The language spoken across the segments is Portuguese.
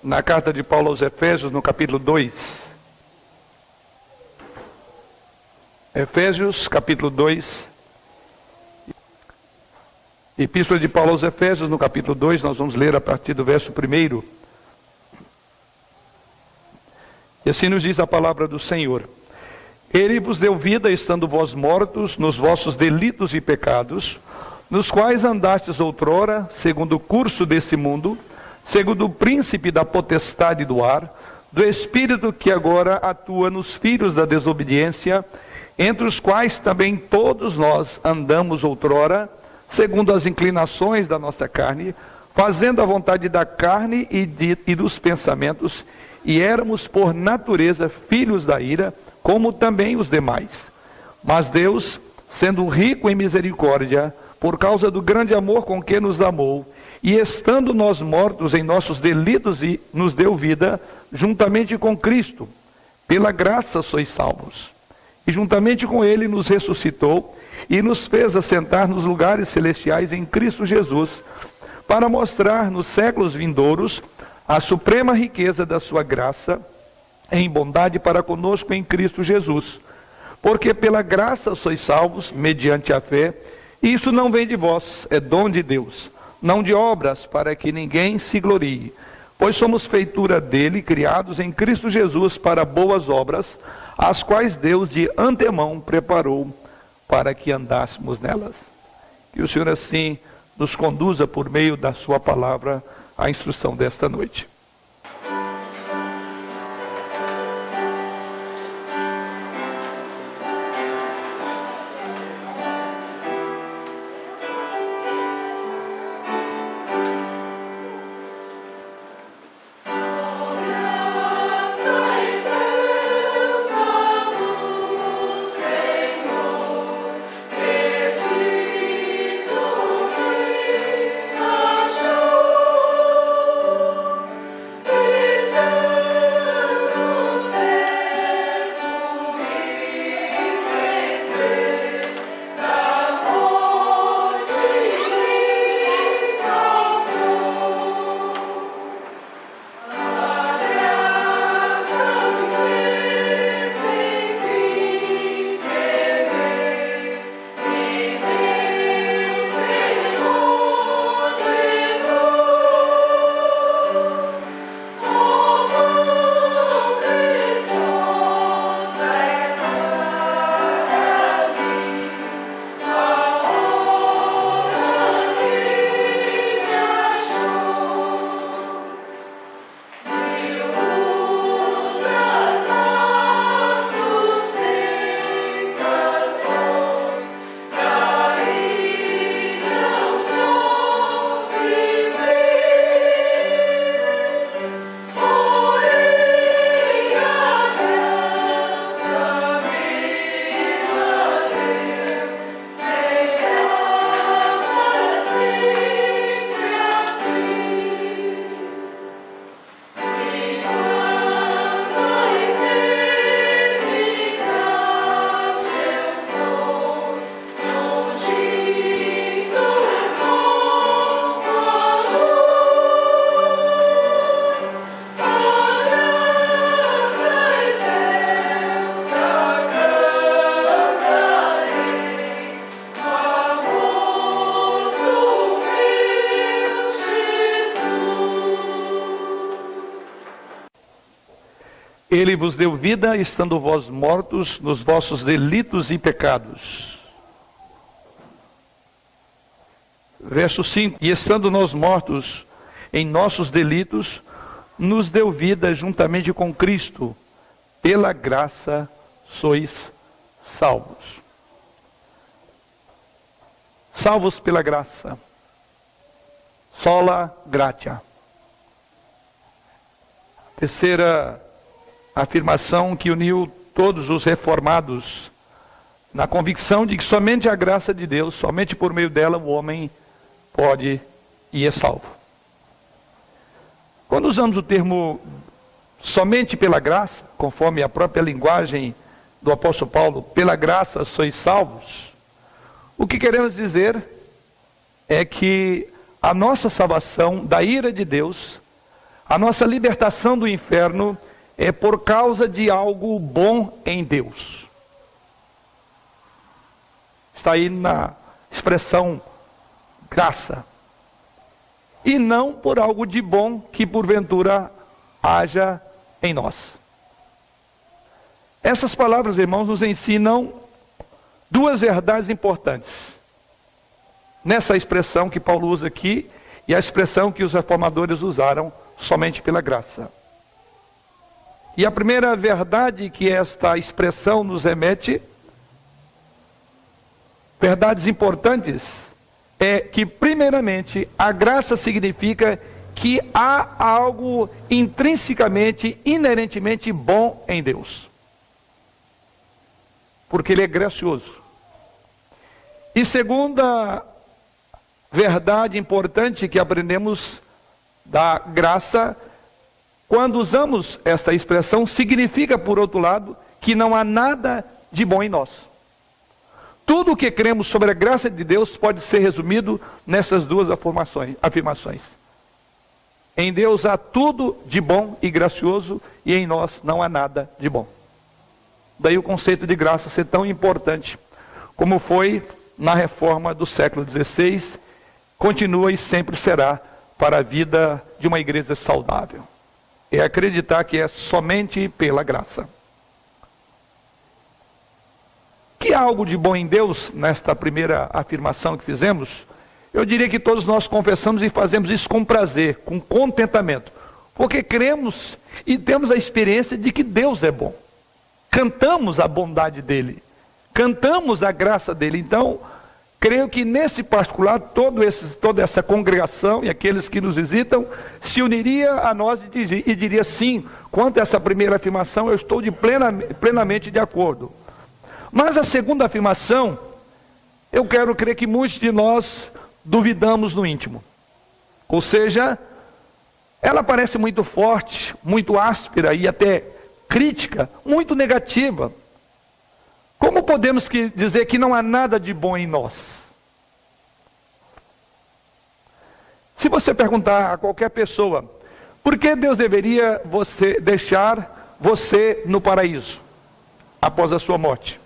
na carta de Paulo aos Efésios, no capítulo 2. Efésios, capítulo 2. Epístola de Paulo aos Efésios, no capítulo 2, nós vamos ler a partir do verso 1. E assim nos diz a palavra do Senhor. Ele vos deu vida, estando vós mortos nos vossos delitos e pecados, nos quais andastes outrora, segundo o curso desse mundo, segundo o príncipe da potestade do ar, do espírito que agora atua nos filhos da desobediência, entre os quais também todos nós andamos outrora, segundo as inclinações da nossa carne, fazendo a vontade da carne e dos pensamentos, e éramos por natureza filhos da ira, como também os demais. Mas Deus, sendo rico em misericórdia, por causa do grande amor com que nos amou, e estando nós mortos em nossos delitos, e nos deu vida, juntamente com Cristo. Pela graça sois salvos. E juntamente com Ele nos ressuscitou, e nos fez assentar nos lugares celestiais em Cristo Jesus, para mostrar nos séculos vindouros a suprema riqueza da sua graça, em bondade para conosco em Cristo Jesus. Porque pela graça sois salvos, mediante a fé, e isso não vem de vós, é dom de Deus, não de obras, para que ninguém se glorie. Pois somos feitura dele, criados em Cristo Jesus para boas obras, as quais Deus de antemão preparou para que andássemos nelas. Que o Senhor assim nos conduza por meio da sua palavra à instrução desta noite. Ele vos deu vida, estando vós mortos nos vossos delitos e pecados. Verso 5. E estando nós mortos em nossos delitos, nos deu vida juntamente com Cristo. Pela graça sois salvos. Salvos pela graça. Sola gratia. Terceira afirmação que uniu todos os reformados na convicção de que somente a graça de Deus, somente por meio dela o homem pode e é salvo. Quando usamos o termo somente pela graça, conforme a própria linguagem do apóstolo Paulo, pela graça sois salvos, o que queremos dizer é que a nossa salvação da ira de Deus, A nossa libertação do inferno é por causa de algo bom em Deus. Está aí na expressão graça. E não por algo de bom que porventura haja em nós. Essas palavras, irmãos, nos ensinam duas verdades importantes. Nessa expressão que Paulo usa aqui e a expressão que os reformadores usaram, somente pela graça. E a primeira verdade que esta expressão nos remete, verdades importantes, é que, primeiramente, a graça significa que há algo intrinsecamente, inerentemente bom em Deus. Porque Ele é gracioso. E segunda verdade importante que aprendemos da graça, quando usamos esta expressão, significa, por outro lado, que não há nada de bom em nós. Tudo o que cremos sobre a graça de Deus pode ser resumido nessas duas afirmações. Em Deus há tudo de bom e gracioso, e em nós não há nada de bom. Daí o conceito de graça ser tão importante, como foi na reforma do século XVI, continua e sempre será para a vida de uma igreja saudável. É acreditar que é somente pela graça. Que há algo de bom em Deus, nesta primeira afirmação que fizemos, eu diria que todos nós confessamos e fazemos isso com prazer, com contentamento, porque cremos e temos a experiência de que Deus é bom. Cantamos a bondade dEle, cantamos a graça dEle. Então, creio que nesse particular, toda essa congregação e aqueles que nos visitam, se uniria a nós e diria sim, quanto a essa primeira afirmação, eu estou plenamente de acordo. Mas a segunda afirmação, eu quero crer que muitos de nós duvidamos no íntimo. Ou seja, ela parece muito forte, muito áspera e até crítica, muito negativa. Como podemos dizer que não há nada de bom em nós? Se você perguntar a qualquer pessoa, por que Deus deveria deixar você no paraíso após a sua morte?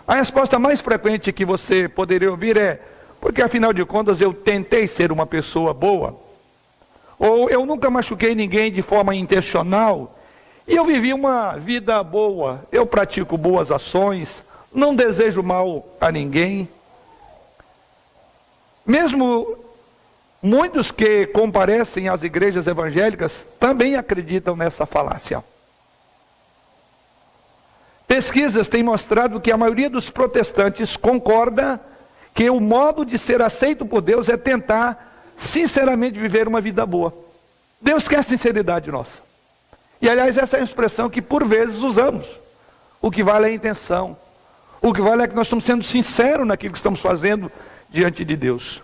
A resposta mais frequente que você poderia ouvir é: porque afinal de contas eu tentei ser uma pessoa boa, ou eu nunca machuquei ninguém de forma intencional, e eu vivi uma vida boa, eu pratico boas ações, não desejo mal a ninguém. Mesmo muitos que comparecem às igrejas evangélicas também acreditam nessa falácia. Pesquisas têm mostrado que a maioria dos protestantes concorda que o modo de ser aceito por Deus é tentar sinceramente viver uma vida boa. Deus quer sinceridade nossa. E aliás, essa é a expressão que por vezes usamos. O que vale é a intenção. O que vale é que nós estamos sendo sinceros naquilo que estamos fazendo diante de Deus.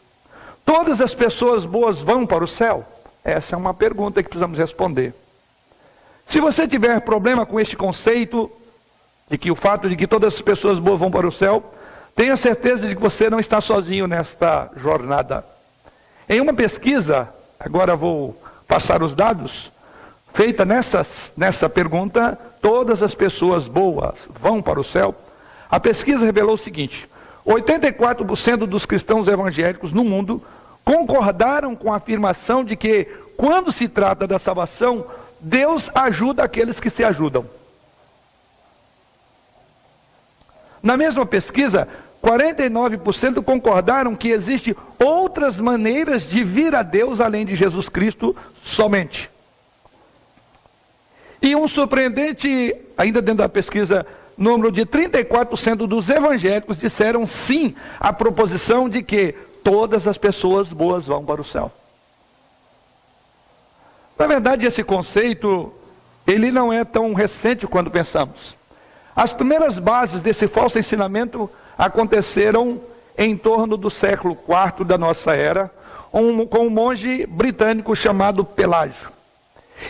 Todas as pessoas boas vão para o céu? Essa é uma pergunta que precisamos responder. Se você tiver problema com este conceito, de que o fato de que todas as pessoas boas vão para o céu, tenha certeza de que você não está sozinho nesta jornada. Em uma pesquisa, agora vou passar os dados, feita nessa pergunta, todas as pessoas boas vão para o céu? A pesquisa revelou o seguinte: 84% dos cristãos evangélicos no mundo concordaram com a afirmação de que, quando se trata da salvação, Deus ajuda aqueles que se ajudam. Na mesma pesquisa, 49% concordaram que existem outras maneiras de vir a Deus além de Jesus Cristo somente. E um surpreendente, ainda dentro da pesquisa, número de 34% dos evangélicos disseram sim à proposição de que todas as pessoas boas vão para o céu. Na verdade, esse conceito, ele não é tão recente quando pensamos. As primeiras bases desse falso ensinamento aconteceram em torno do século IV da nossa era, com um monge britânico chamado Pelágio.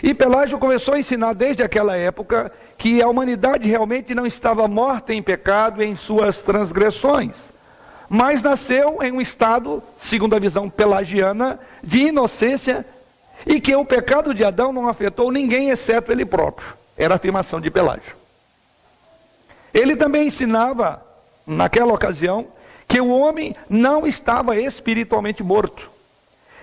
E Pelágio começou a ensinar desde aquela época que a humanidade realmente não estava morta em pecado e em suas transgressões, mas nasceu em um estado, segundo a visão pelagiana, de inocência e que o pecado de Adão não afetou ninguém exceto ele próprio. Era a afirmação de Pelágio. Ele também ensinava, naquela ocasião, que o homem não estava espiritualmente morto.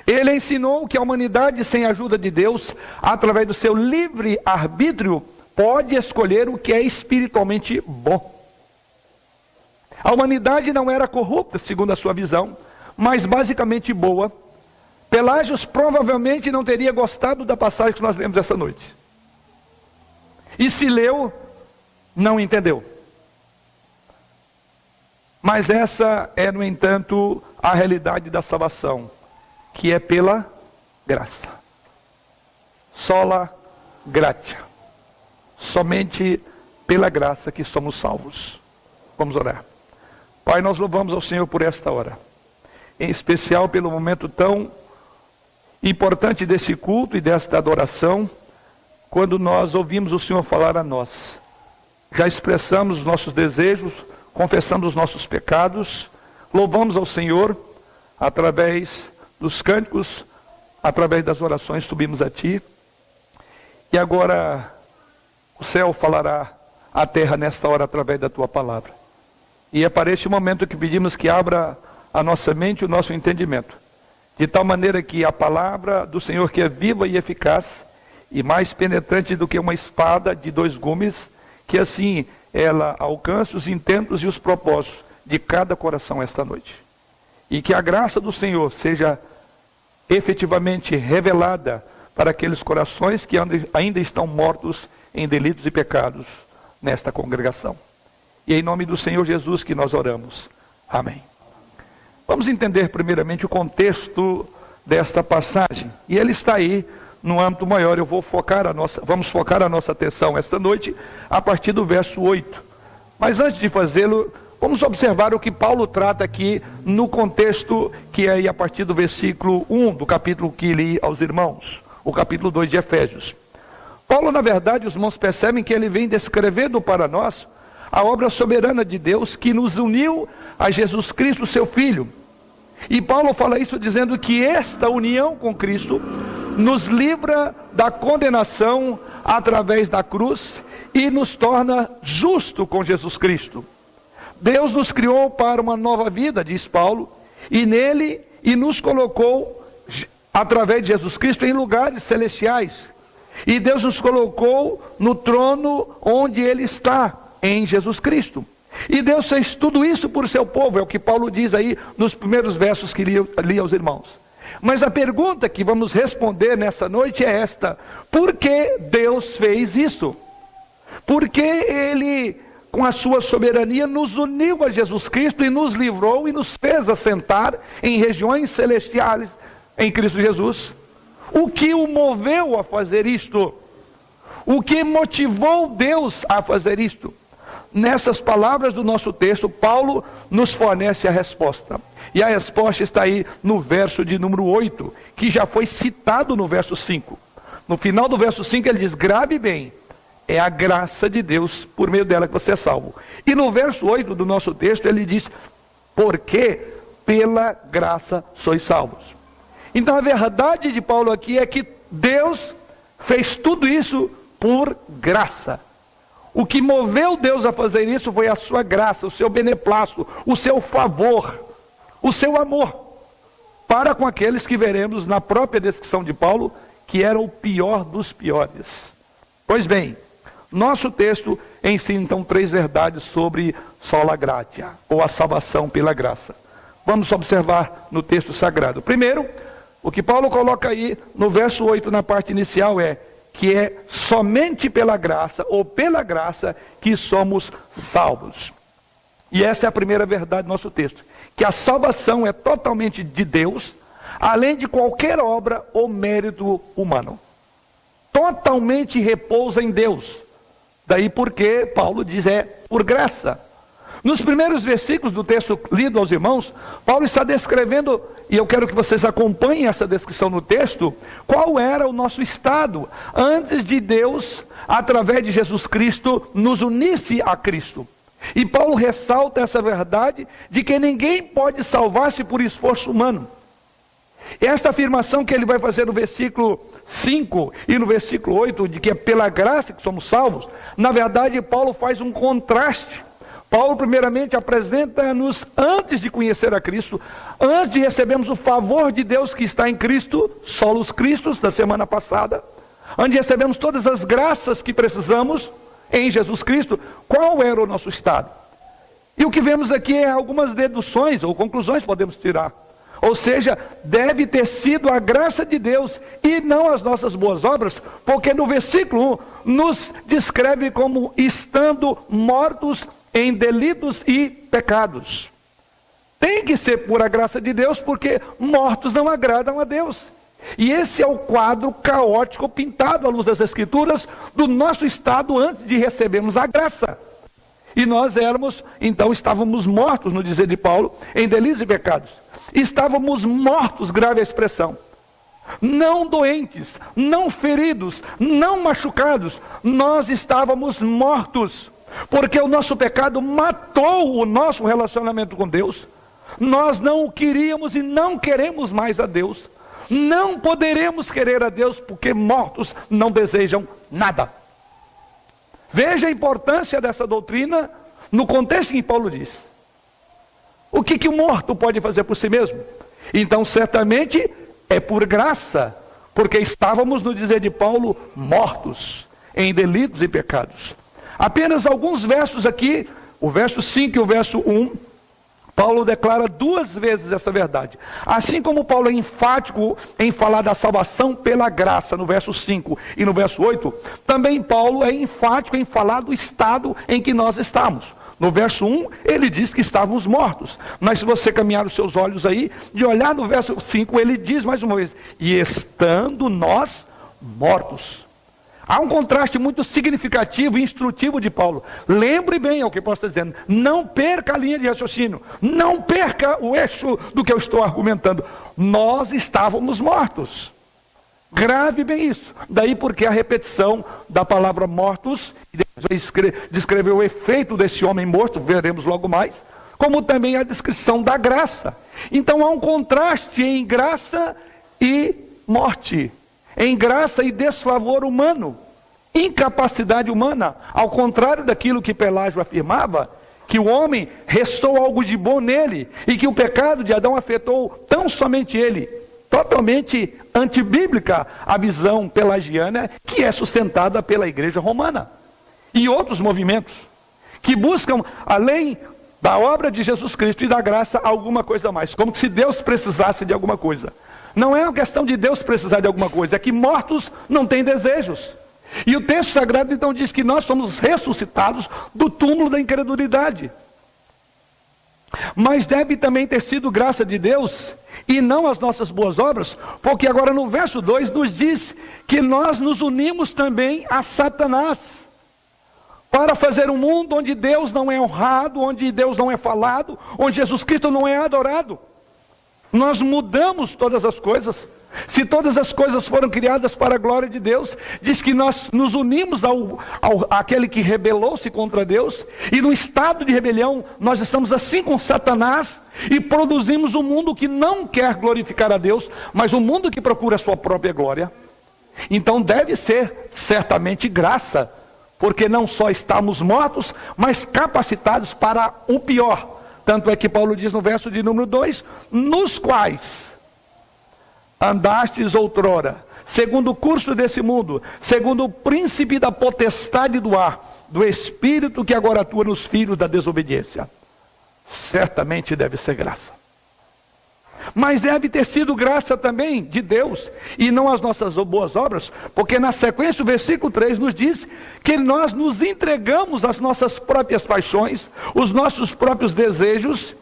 Ele ensinou que a humanidade, sem a ajuda de Deus, através do seu livre arbítrio, pode escolher o que é espiritualmente bom. A humanidade não era corrupta, segundo a sua visão, mas basicamente boa. Pelágios provavelmente não teria gostado da passagem que nós lemos essa noite. E se leu, não entendeu. Mas essa é, no entanto, a realidade da salvação, que é pela graça. Sola gratia. Somente pela graça que somos salvos. Vamos orar. Pai, nós louvamos ao Senhor por esta hora. Em especial pelo momento tão importante desse culto e desta adoração, quando nós ouvimos o Senhor falar a nós. Já expressamos os nossos desejos, confessamos os nossos pecados, louvamos ao Senhor através dos cânticos, através das orações subimos a Ti. E agora o céu falará à terra nesta hora através da Tua palavra. E é para este momento que pedimos que abra a nossa mente e o nosso entendimento, de tal maneira que a palavra do Senhor, que é viva e eficaz, e mais penetrante do que uma espada de 2 gumes, que assim ela alcance os intentos e os propósitos de cada coração esta noite. E que a graça do Senhor seja efetivamente revelada para aqueles corações que ainda estão mortos em delitos e pecados nesta congregação. E é em nome do Senhor Jesus que nós oramos. Amém. Vamos entender primeiramente o contexto desta passagem. E ele está aí no âmbito maior. Vamos focar a nossa atenção esta noite a partir do verso 8. Mas antes de fazê-lo, vamos observar o que Paulo trata aqui no contexto que é aí a partir do versículo 1 do capítulo que li aos irmãos, o capítulo 2 de Efésios. Paulo, na verdade, os irmãos percebem que ele vem descrevendo para nós a obra soberana de Deus que nos uniu a Jesus Cristo, seu Filho. E Paulo fala isso dizendo que esta união com Cristo nos livra da condenação através da cruz e nos torna justo com Jesus Cristo. Deus nos criou para uma nova vida, diz Paulo, e nos colocou, através de Jesus Cristo, em lugares celestiais. E Deus nos colocou no trono onde Ele está, em Jesus Cristo. E Deus fez tudo isso por seu povo, é o que Paulo diz aí nos primeiros versos que li aos irmãos. Mas a pergunta que vamos responder nessa noite é esta: por que Deus fez isso? Por que Ele, com a sua soberania, nos uniu a Jesus Cristo e nos livrou e nos fez assentar em regiões celestiais em Cristo Jesus? O que o moveu a fazer isto? O que motivou Deus a fazer isto? Nessas palavras do nosso texto, Paulo nos fornece a resposta. E a resposta está aí no verso de número 8, que já foi citado no verso 5. No final do verso 5 ele diz: grave bem, é a graça de Deus por meio dela que você é salvo. E no verso 8 do nosso texto ele diz: porque pela graça sois salvos. Então a verdade de Paulo aqui é que Deus fez tudo isso por graça. O que moveu Deus a fazer isso foi a sua graça, o seu beneplácito, o seu favor, o seu amor, para com aqueles que veremos na própria descrição de Paulo, que era o pior dos piores. Pois bem, nosso texto ensina então 3 verdades sobre sola gratia, ou a salvação pela graça. Vamos observar no texto sagrado. Primeiro, o que Paulo coloca aí no verso 8, na parte inicial, é que é somente pela graça, ou pela graça, que somos salvos. E essa é a primeira verdade do nosso texto, que a salvação é totalmente de Deus, além de qualquer obra ou mérito humano. Totalmente repousa em Deus. Daí porque Paulo diz é por graça. Nos primeiros versículos do texto lido aos irmãos, Paulo está descrevendo, e eu quero que vocês acompanhem essa descrição no texto, qual era o nosso estado antes de Deus, através de Jesus Cristo, nos unisse a Cristo. E Paulo ressalta essa verdade de que ninguém pode salvar-se por esforço humano. Esta afirmação que ele vai fazer no versículo 5 e no versículo 8, de que é pela graça que somos salvos, na verdade Paulo faz um contraste. Paulo primeiramente apresenta-nos antes de conhecer a Cristo, antes de recebermos o favor de Deus que está em Cristo, solos Cristos, da semana passada, antes de recebermmos todas as graças que precisamos em Jesus Cristo, qual era o nosso estado? E o que vemos aqui é algumas deduções ou conclusões podemos tirar. Ou seja, deve ter sido a graça de Deus e não as nossas boas obras, porque no versículo 1 nos descreve como estando mortos em delitos e pecados. Tem que ser por a graça de Deus, porque mortos não agradam a Deus. E esse é o quadro caótico pintado à luz das Escrituras do nosso estado antes de recebermos a graça. E nós então estávamos mortos, no dizer de Paulo, em delitos e pecados. Estávamos mortos, grave a expressão. Não doentes, não feridos, não machucados. Nós estávamos mortos, porque o nosso pecado matou o nosso relacionamento com Deus. Nós não o queríamos e não queremos mais a Deus. Não poderemos querer a Deus, porque mortos não desejam nada. Veja a importância dessa doutrina no contexto em que Paulo diz. O que o morto pode fazer por si mesmo? Então, certamente, é por graça, porque estávamos, no dizer de Paulo, mortos em delitos e pecados. Apenas alguns versos aqui, o verso 5 e o verso 1, Paulo declara duas vezes essa verdade. Assim como Paulo é enfático em falar da salvação pela graça, no verso 5 e no verso 8, também Paulo é enfático em falar do estado em que nós estamos. No verso 1, ele diz que estávamos mortos. Mas se você caminhar os seus olhos aí, e olhar no verso 5, ele diz mais uma vez, e estando nós mortos. Há um contraste muito significativo e instrutivo de Paulo. Lembre bem o que Paulo está dizendo. Não perca a linha de raciocínio. Não perca o eixo do que eu estou argumentando. Nós estávamos mortos. Grave bem isso. Daí porque a repetição da palavra mortos, descreveu o efeito desse homem morto, veremos logo mais, como também a descrição da graça. Então há um contraste em graça e morte. Em graça e desfavor humano, incapacidade humana, ao contrário daquilo que Pelágio afirmava, que o homem restou algo de bom nele, e que o pecado de Adão afetou tão somente ele, totalmente antibíblica a visão pelagiana, que é sustentada pela igreja romana, e outros movimentos, que buscam, além da obra de Jesus Cristo e da graça, alguma coisa a mais, como se Deus precisasse de alguma coisa. Não é uma questão de Deus precisar de alguma coisa, é que mortos não têm desejos. E o texto sagrado então diz que nós somos ressuscitados do túmulo da incredulidade. Mas deve também ter sido graça de Deus, e não as nossas boas obras, porque agora no verso 2 nos diz que nós nos unimos também a Satanás, para fazer um mundo onde Deus não é honrado, onde Deus não é falado, onde Jesus Cristo não é adorado. Nós mudamos todas as coisas. Se todas as coisas foram criadas para a glória de Deus, diz que nós nos unimos àquele que rebelou-se contra Deus, e no estado de rebelião, nós estamos assim com Satanás, e produzimos um mundo que não quer glorificar a Deus, mas um mundo que procura a sua própria glória. Então deve ser certamente graça, porque não só estamos mortos, mas capacitados para o pior. Tanto é que Paulo diz no verso de número 2, nos quais andastes outrora, segundo o curso desse mundo, segundo o príncipe da potestade do ar, do espírito que agora atua nos filhos da desobediência. Certamente deve ser graça. Mas deve ter sido graça também de Deus, e não as nossas boas obras, porque na sequência o versículo 3 nos diz que nós nos entregamos às nossas próprias paixões, os nossos próprios desejos,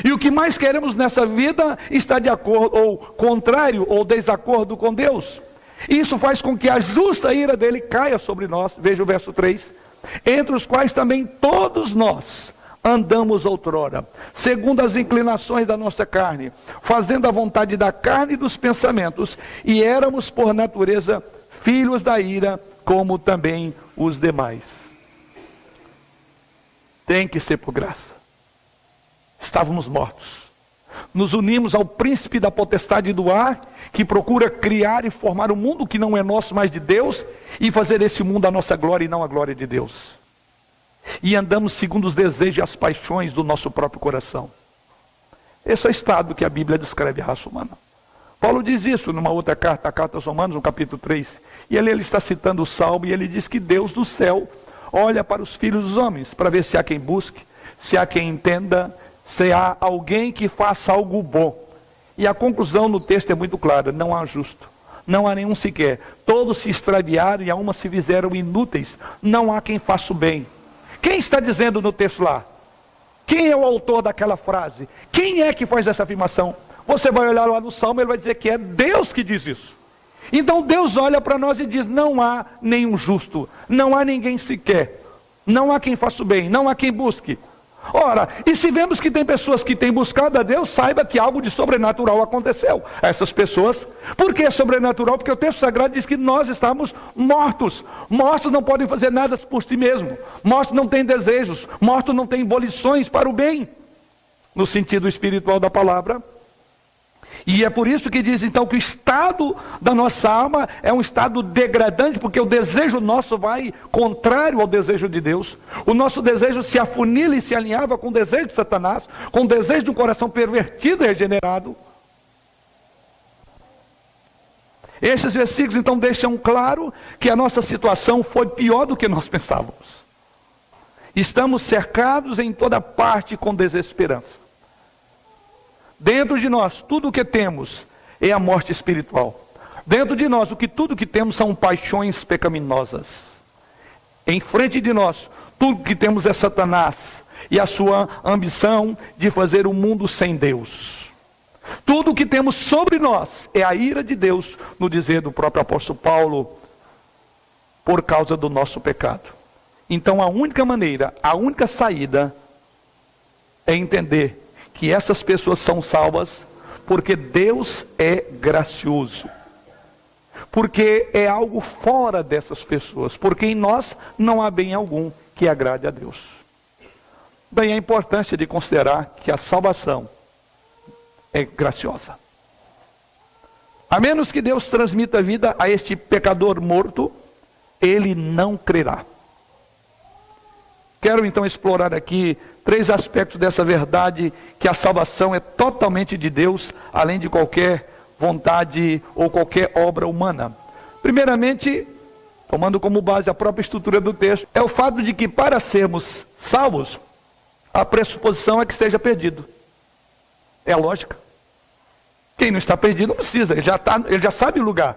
e o que mais queremos nessa vida está de acordo, ou contrário, ou desacordo com Deus. Isso faz com que a justa ira dele caia sobre nós, veja o verso 3, entre os quais também todos nós andamos outrora, segundo as inclinações da nossa carne, fazendo a vontade da carne e dos pensamentos, e éramos por natureza filhos da ira, como também os demais. Tem que ser por graça. Estávamos mortos. Nos unimos ao príncipe da potestade do ar, que procura criar e formar um mundo que não é nosso, mas de Deus, e fazer esse mundo a nossa glória e não a glória de Deus. E andamos segundo os desejos e as paixões do nosso próprio coração. Esse é o estado que a Bíblia descreve a raça humana. Paulo diz isso numa outra carta, a carta aos Romanos, no capítulo 3. E ele está citando o Salmo, e ele diz que Deus do céu olha para os filhos dos homens, para ver se há quem busque, se há quem entenda, se há alguém que faça algo bom. E a conclusão no texto é muito clara: não há justo, não há nenhum sequer. Todos se extraviaram e a uma se fizeram inúteis. Não há quem faça o bem. Quem está dizendo no texto lá? Quem é o autor daquela frase? Quem é que faz essa afirmação? Você vai olhar lá no Salmo, ele vai dizer que é Deus que diz isso. Então Deus olha para nós e diz: não há nenhum justo, não há ninguém sequer, não há quem faça o bem, não há quem busque. Ora, e se vemos que tem pessoas que têm buscado a Deus, saiba que algo de sobrenatural aconteceu a essas pessoas. Por que é sobrenatural? Porque o texto sagrado diz que nós estamos mortos. Mortos não podem fazer nada por si mesmos. Mortos não têm desejos. Mortos não têm volições para o bem, no sentido espiritual da palavra. E é por isso que diz então que o estado da nossa alma é um estado degradante, porque o desejo nosso vai contrário ao desejo de Deus. O nosso desejo se afunila e se alinhava com o desejo de Satanás, com o desejo de um coração pervertido e regenerado. Esses versículos então deixam claro que a nossa situação foi pior do que nós pensávamos. Estamos cercados em toda parte com desesperança. Dentro de nós, tudo o que temos é a morte espiritual. Dentro de nós, tudo que temos são paixões pecaminosas. Em frente de nós, tudo que temos é Satanás e a sua ambição de fazer o mundo sem Deus. Tudo o que temos sobre nós é a ira de Deus, no dizer do próprio apóstolo Paulo, por causa do nosso pecado. Então a única maneira, a única saída é entender que essas pessoas são salvas porque Deus é gracioso. Porque é algo fora dessas pessoas. Porque em nós não há bem algum que agrade a Deus. Daí a importância de considerar que a salvação é graciosa. A menos que Deus transmita vida a este pecador morto, ele não crerá. Quero então explorar aqui 3 aspectos dessa verdade, que a salvação é totalmente de Deus, além de qualquer vontade ou qualquer obra humana. Primeiramente, tomando como base a própria estrutura do texto, é o fato de que para sermos salvos, a pressuposição é que esteja perdido. É a lógica. Quem não está perdido não precisa, ele já sabe o lugar.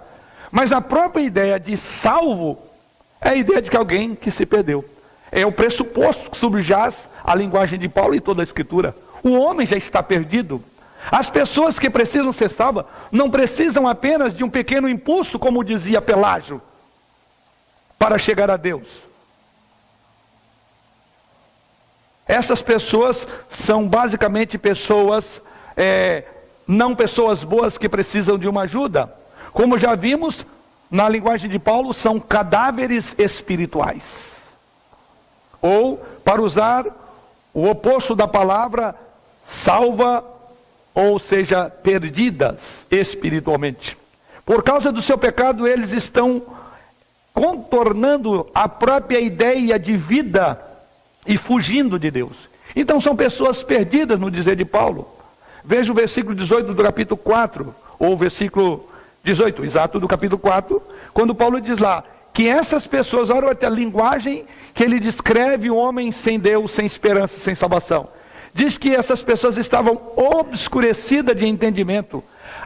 Mas a própria ideia de salvo é a ideia de que alguém que se perdeu. É o pressuposto que subjaz a linguagem de Paulo e toda a Escritura. O homem já está perdido. As pessoas que precisam ser salvas não precisam apenas de um pequeno impulso, como dizia Pelágio, para chegar a Deus. Essas pessoas são basicamente pessoas, não pessoas boas que precisam de uma ajuda. Como já vimos, na linguagem de Paulo, são cadáveres espirituais. Ou, para usar o oposto da palavra, salva, ou seja, perdidas espiritualmente. Por causa do seu pecado, eles estão contornando a própria ideia de vida e fugindo de Deus. Então são pessoas perdidas, no dizer de Paulo. Veja o versículo 18 do capítulo 4, ou o versículo 18, exato, do capítulo 4, quando Paulo diz lá, que essas pessoas, olha até a linguagem que ele descreve o homem sem Deus, sem esperança, sem salvação. Diz que essas pessoas estavam obscurecidas de entendimento,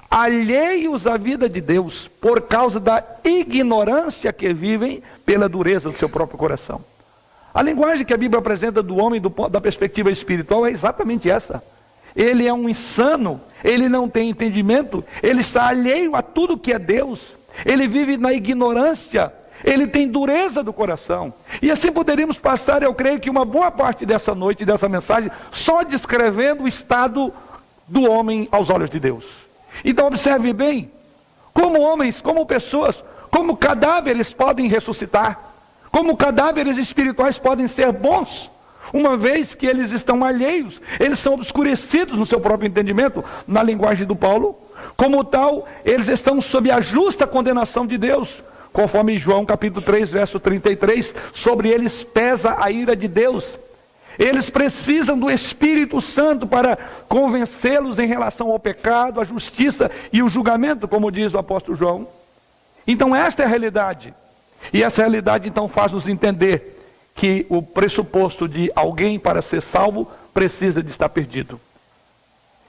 alheios à vida de Deus, por causa da ignorância que vivem pela dureza do seu próprio coração. A linguagem que a Bíblia apresenta do homem da perspectiva espiritual é exatamente essa. Ele é um insano, ele não tem entendimento, ele está alheio a tudo que é Deus, ele vive na ignorância, ele tem dureza do coração. E assim poderíamos passar, eu creio que uma boa parte dessa noite, dessa mensagem, só descrevendo o estado do homem aos olhos de Deus. Então observe bem, como homens, como pessoas, como cadáveres podem ressuscitar, como cadáveres espirituais podem ser bons, Uma vez que eles estão alheios, eles são obscurecidos no seu próprio entendimento, na linguagem do Paulo. Como tal, eles estão sob a justa condenação de Deus, conforme João capítulo 3, verso 33, sobre eles pesa a ira de Deus. Eles precisam do Espírito Santo para convencê-los em relação ao pecado, à justiça e o julgamento, como diz o apóstolo João. Então esta é a realidade. E essa realidade então faz-nos entender que o pressuposto de alguém para ser salvo precisa de estar perdido.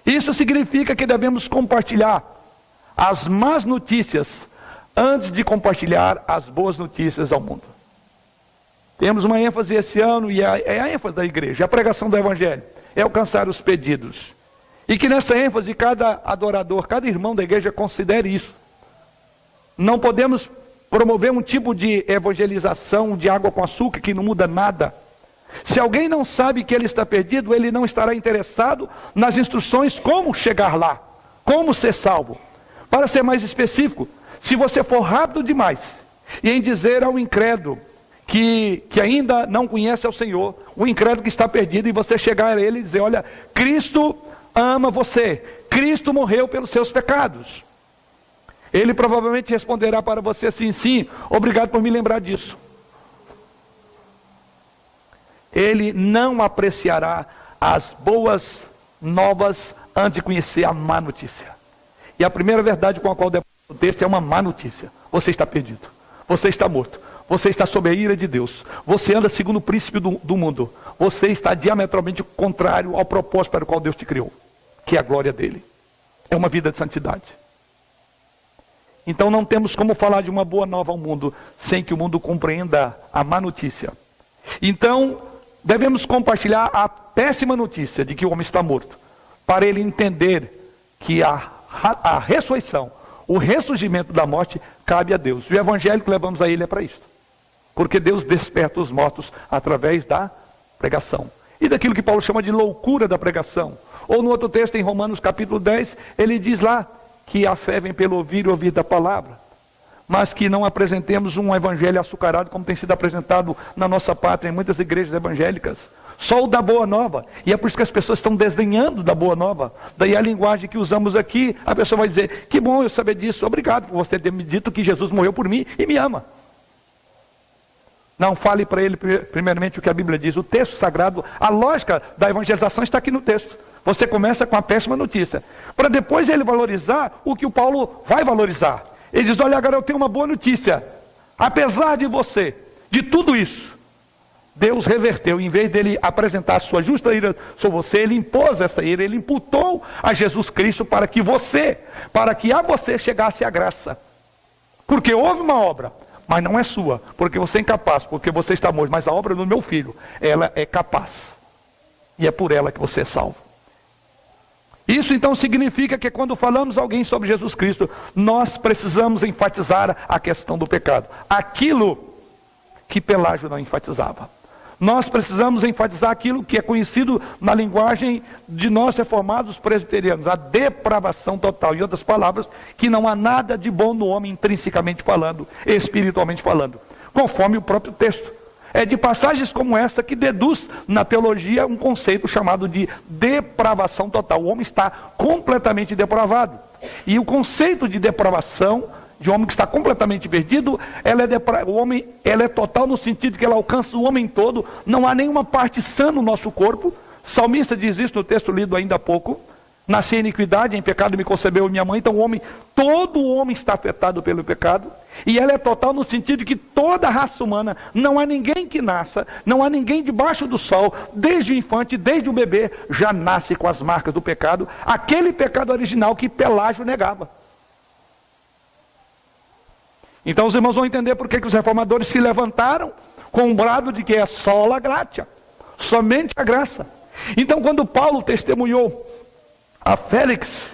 Isso significa que devemos compartilhar as más notícias antes de compartilhar as boas notícias ao mundo. Temos uma ênfase esse ano, e é a ênfase da igreja, a pregação do Evangelho, é alcançar os perdidos. E que nessa ênfase cada adorador, cada irmão da igreja considere isso. Não podemos promover um tipo de evangelização de água com açúcar que não muda nada. Se alguém não sabe que ele está perdido, ele não estará interessado nas instruções como chegar lá, como ser salvo. Para ser mais específico, se você for rápido demais e em dizer ao incrédulo que ainda não conhece ao Senhor, o incrédulo que está perdido, e você chegar a ele e dizer: olha, Cristo ama você, Cristo morreu pelos seus pecados, ele provavelmente responderá para você assim: sim, obrigado por me lembrar disso. Ele não apreciará as boas novas antes de conhecer a má notícia. E a primeira verdade com a qual depara o texto é uma má notícia. Você está perdido, você está morto, você está sob a ira de Deus, você anda segundo o príncipe do mundo, você está diametralmente contrário ao propósito para o qual Deus te criou, que é a glória dele, é uma vida de santidade. Então não temos como falar de uma boa nova ao mundo sem que o mundo compreenda a má notícia. Então devemos compartilhar a péssima notícia de que o homem está morto, para ele entender que a ressurreição, o ressurgimento da morte cabe a Deus. O evangelho que levamos a ele é para isso, porque Deus desperta os mortos através da pregação e daquilo que Paulo chama de loucura da pregação. Ou no outro texto, em Romanos capítulo 10, ele diz lá que a fé vem pelo ouvir e ouvir da palavra, mas que não apresentemos um evangelho açucarado como tem sido apresentado na nossa pátria, em muitas igrejas evangélicas, só o da boa nova. E é por isso que as pessoas estão desdenhando da boa nova. Daí a linguagem que usamos aqui, a pessoa vai dizer: que bom eu saber disso, obrigado por você ter me dito que Jesus morreu por mim e me ama. Não, fale para ele primeiramente o que a Bíblia diz. O texto sagrado, a lógica da evangelização está aqui no texto. Você começa com a péssima notícia, para depois ele valorizar o que o Paulo vai valorizar. Ele diz: olha, agora eu tenho uma boa notícia. Apesar de você, de tudo isso, Deus reverteu. Em vez dele apresentar a sua justa ira sobre você, ele impôs essa ira, ele imputou a Jesus Cristo para que a você chegasse a graça. Porque houve uma obra, mas não é sua, porque você é incapaz, porque você está morto. Mas a obra do meu filho, ela é capaz, e é por ela que você é salvo. Isso então significa que quando falamos alguém sobre Jesus Cristo, nós precisamos enfatizar a questão do pecado, aquilo que Pelágio não enfatizava. Nós precisamos enfatizar aquilo que é conhecido na linguagem de nós reformados presbiterianos, a depravação total. Em outras palavras, que não há nada de bom no homem intrinsecamente falando, espiritualmente falando, conforme o próprio texto. É de passagens como essa que deduz na teologia um conceito chamado de depravação total. O homem está completamente depravado. E o conceito de depravação, de um homem que está completamente perdido, ela é total no sentido que ela alcança o homem todo. Não há nenhuma parte sã no nosso corpo. O salmista diz isso no texto lido ainda há pouco. Nasci em iniquidade, em pecado me concebeu minha mãe. Então todo o homem está afetado pelo pecado. E ela é total no sentido de que toda a raça humana, não há ninguém que nasça, não há ninguém debaixo do sol, desde o infante, desde o bebê, já nasce com as marcas do pecado, aquele pecado original que Pelágio negava. Então os irmãos vão entender por que os reformadores se levantaram com um brado de que é sola gratia, somente a graça. Então quando Paulo testemunhou a Félix,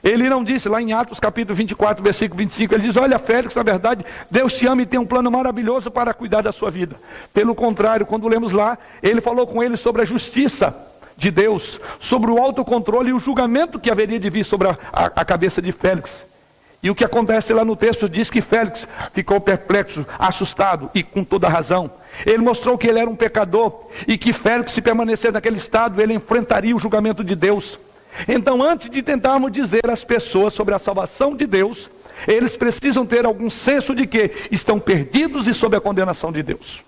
ele não disse lá em Atos capítulo 24, versículo 25, ele diz: olha Félix, na verdade, Deus te ama e tem um plano maravilhoso para cuidar da sua vida. Pelo contrário, quando lemos lá, ele falou com ele sobre a justiça de Deus, sobre o autocontrole e o julgamento que haveria de vir sobre a cabeça de Félix. E o que acontece lá no texto diz que Félix ficou perplexo, assustado, e com toda razão. Ele mostrou que ele era um pecador, e que Félix, se permanecer naquele estado, ele enfrentaria o julgamento de Deus. Então, antes de tentarmos dizer às pessoas sobre a salvação de Deus, eles precisam ter algum senso de que estão perdidos e sob a condenação de Deus.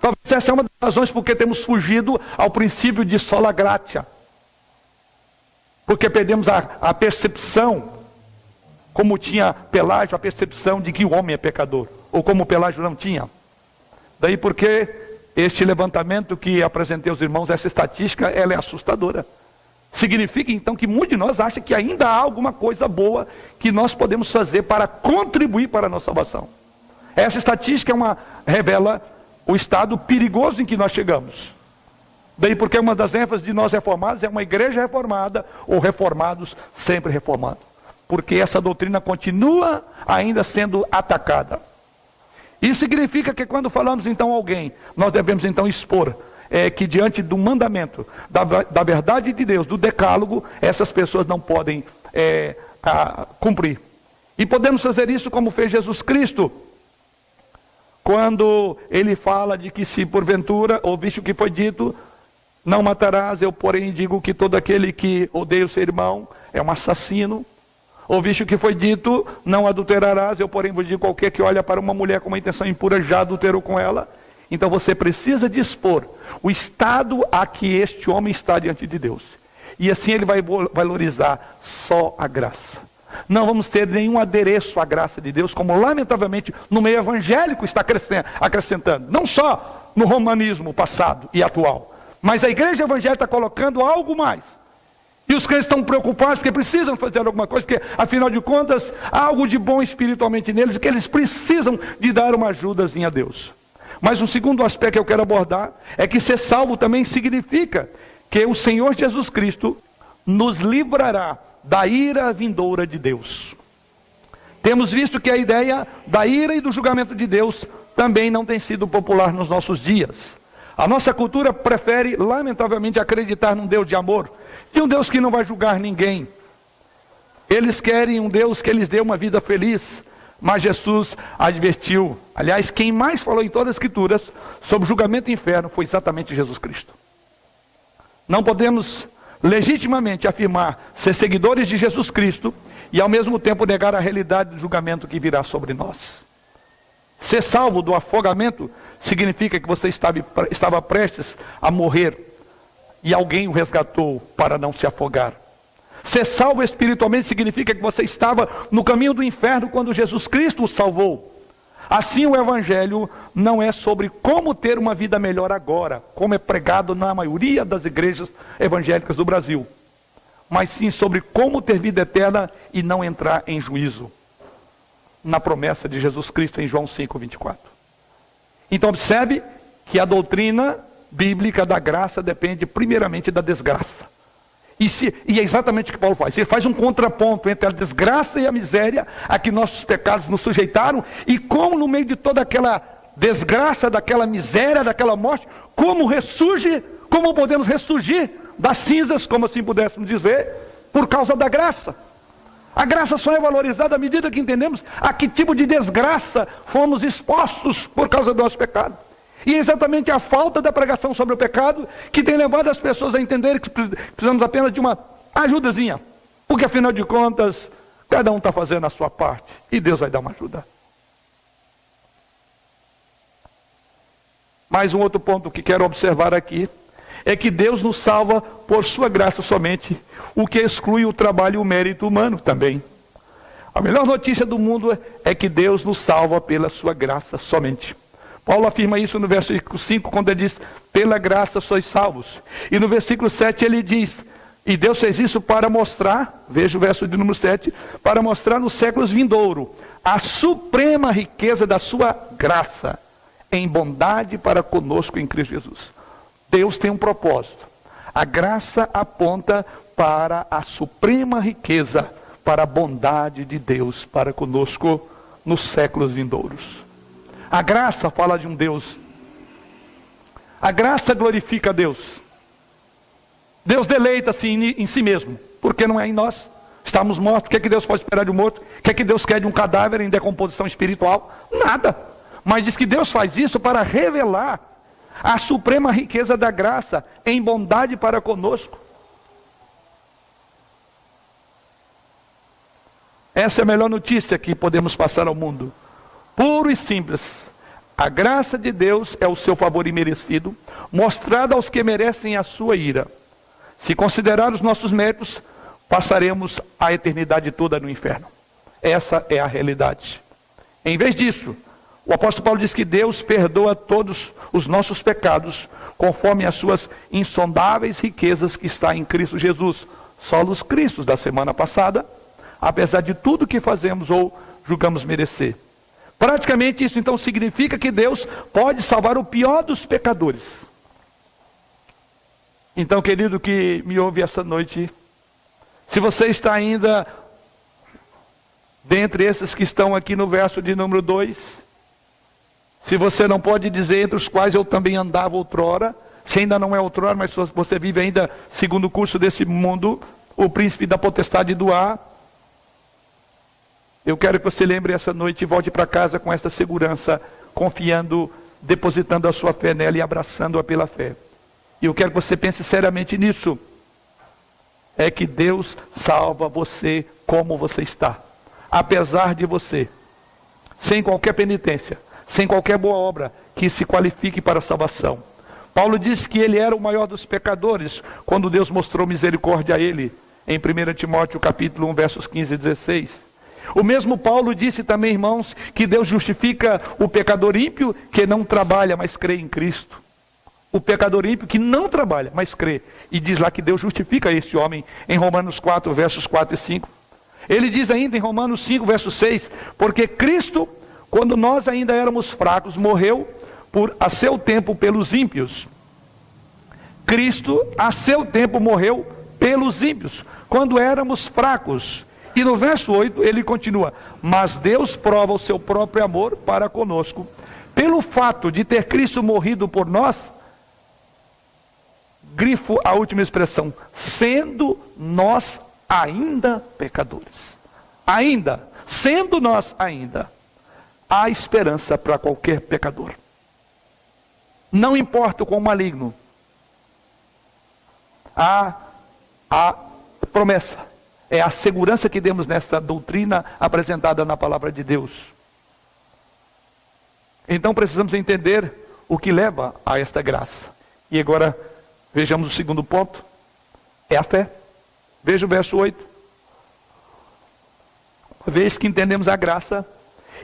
Talvez essa é uma das razões porque temos fugido ao princípio de sola gratia. Porque perdemos a percepção, como tinha Pelágio, a percepção de que o homem é pecador, ou como Pelágio não tinha. Daí porque este levantamento que apresentei aos irmãos, essa estatística, ela é assustadora. Significa então que muitos de nós acham que ainda há alguma coisa boa que nós podemos fazer para contribuir para a nossa salvação. Essa estatística revela o estado perigoso em que nós chegamos. Daí porque uma das ênfases de nós reformados é uma igreja reformada, ou reformados sempre reformados. Porque essa doutrina continua ainda sendo atacada. Isso significa que quando falamos então a alguém, nós devemos então expor que diante do mandamento, da verdade de Deus, do decálogo, essas pessoas não podem cumprir. E podemos fazer isso como fez Jesus Cristo, quando ele fala de que se porventura ouviste o que foi dito, não matarás, eu porém digo que todo aquele que odeia o seu irmão é um assassino. Ouviste o que foi dito, não adulterarás, eu porém vos digo, qualquer que olha para uma mulher com uma intenção impura já adulterou com ela. Então você precisa dispor o estado a que este homem está diante de Deus. E assim ele vai valorizar só a graça. Não vamos ter nenhum adereço à graça de Deus, como lamentavelmente no meio evangélico está acrescentando. Não só no romanismo passado e atual, mas a igreja evangélica está colocando algo mais. E os crentes estão preocupados porque precisam fazer alguma coisa, porque afinal de contas há algo de bom espiritualmente neles, que eles precisam de dar uma ajudazinha a Deus. Mas um segundo aspecto que eu quero abordar é que ser salvo também significa que o Senhor Jesus Cristo nos livrará da ira vindoura de Deus. Temos visto que a ideia da ira e do julgamento de Deus também não tem sido popular nos nossos dias. A nossa cultura prefere, lamentavelmente, acreditar num Deus de amor, de um Deus que não vai julgar ninguém. Eles querem um Deus que lhes dê uma vida feliz, mas Jesus advertiu. Aliás, quem mais falou em todas as Escrituras sobre o julgamento do inferno foi exatamente Jesus Cristo. Não podemos legitimamente afirmar ser seguidores de Jesus Cristo e ao mesmo tempo negar a realidade do julgamento que virá sobre nós. Ser salvo do afogamento significa que você estava prestes a morrer e alguém o resgatou para não se afogar. Ser salvo espiritualmente significa que você estava no caminho do inferno quando Jesus Cristo o salvou. Assim, o Evangelho não é sobre como ter uma vida melhor agora, como é pregado na maioria das igrejas evangélicas do Brasil, mas sim sobre como ter vida eterna e não entrar em juízo, na promessa de Jesus Cristo em João 5:24. Então observe que a doutrina bíblica da graça depende primeiramente da desgraça. E é exatamente o que Paulo faz. Ele faz um contraponto entre a desgraça e a miséria a que nossos pecados nos sujeitaram, e como no meio de toda aquela desgraça, daquela miséria, daquela morte, como podemos ressurgir das cinzas, como assim pudéssemos dizer, por causa da graça. A graça só é valorizada à medida que entendemos a que tipo de desgraça fomos expostos por causa do nosso pecado. E é exatamente a falta da pregação sobre o pecado que tem levado as pessoas a entenderem que precisamos apenas de uma ajudazinha. Porque afinal de contas, cada um está fazendo a sua parte e Deus vai dar uma ajuda. Mais um outro ponto que quero observar aqui é que Deus nos salva por sua graça somente, o que exclui o trabalho e o mérito humano também. A melhor notícia do mundo é que Deus nos salva pela sua graça somente. Paulo afirma isso no versículo 5, quando ele diz, pela graça sois salvos. E no versículo 7 ele diz, e Deus fez isso para mostrar, veja o verso de número 7, para mostrar nos séculos vindouros a suprema riqueza da sua graça, em bondade para conosco em Cristo Jesus. Deus tem um propósito. A graça aponta para a suprema riqueza, para a bondade de Deus para conosco nos séculos vindouros. A graça fala de um Deus. A graça glorifica a Deus. Deus deleita-se em si mesmo, porque não é em nós. Estamos mortos. O que é que Deus pode esperar de um morto? O que é que Deus quer de um cadáver em decomposição espiritual? Nada. Mas diz que Deus faz isso para revelar a suprema riqueza da graça em bondade para conosco. Essa é a melhor notícia que podemos passar ao mundo. Puro e simples. A graça de Deus é o seu favor imerecido, mostrado aos que merecem a sua ira. Se considerar os nossos méritos, passaremos a eternidade toda no inferno. Essa é a realidade. Em vez disso, o apóstolo Paulo diz que Deus perdoa todos os nossos pecados, conforme as suas insondáveis riquezas que está em Cristo Jesus. Solos Cristos da semana passada, apesar de tudo que fazemos ou julgamos merecer. Praticamente isso então significa que Deus pode salvar o pior dos pecadores. Então, querido que me ouve essa noite, se você está ainda dentre esses que estão aqui no verso de número 2, se você não pode dizer entre os quais eu também andava outrora, se ainda não é outrora, mas você vive ainda segundo o curso desse mundo, o príncipe da potestade do ar, eu quero que você lembre essa noite e volte para casa com esta segurança, confiando, depositando a sua fé nela e abraçando-a pela fé. E eu quero que você pense seriamente nisso. É que Deus salva você como você está. Apesar de você, sem qualquer penitência, sem qualquer boa obra que se qualifique para a salvação. Paulo disse que ele era o maior dos pecadores, quando Deus mostrou misericórdia a ele, em 1 Timóteo capítulo 1, versos 15 e 16. O mesmo Paulo disse também, irmãos, que Deus justifica o pecador ímpio que não trabalha, mas crê em Cristo. O pecador ímpio que não trabalha, mas crê. E diz lá que Deus justifica este homem em Romanos 4, versos 4 e 5. Ele diz ainda em Romanos 5, verso 6, porque Cristo, quando nós ainda éramos fracos, morreu a seu tempo pelos ímpios. Cristo, a seu tempo, morreu pelos ímpios, quando éramos fracos. E no verso 8 ele continua, mas Deus prova o seu próprio amor para conosco, pelo fato de ter Cristo morrido por nós, grifo a última expressão, sendo nós ainda pecadores. Ainda, sendo nós ainda, há esperança para qualquer pecador. Não importa o quão maligno, há a promessa. É a segurança que demos nesta doutrina apresentada na palavra de Deus. Então precisamos entender o que leva a esta graça. E agora vejamos o segundo ponto. É a fé. Veja o verso 8. Uma vez que entendemos a graça,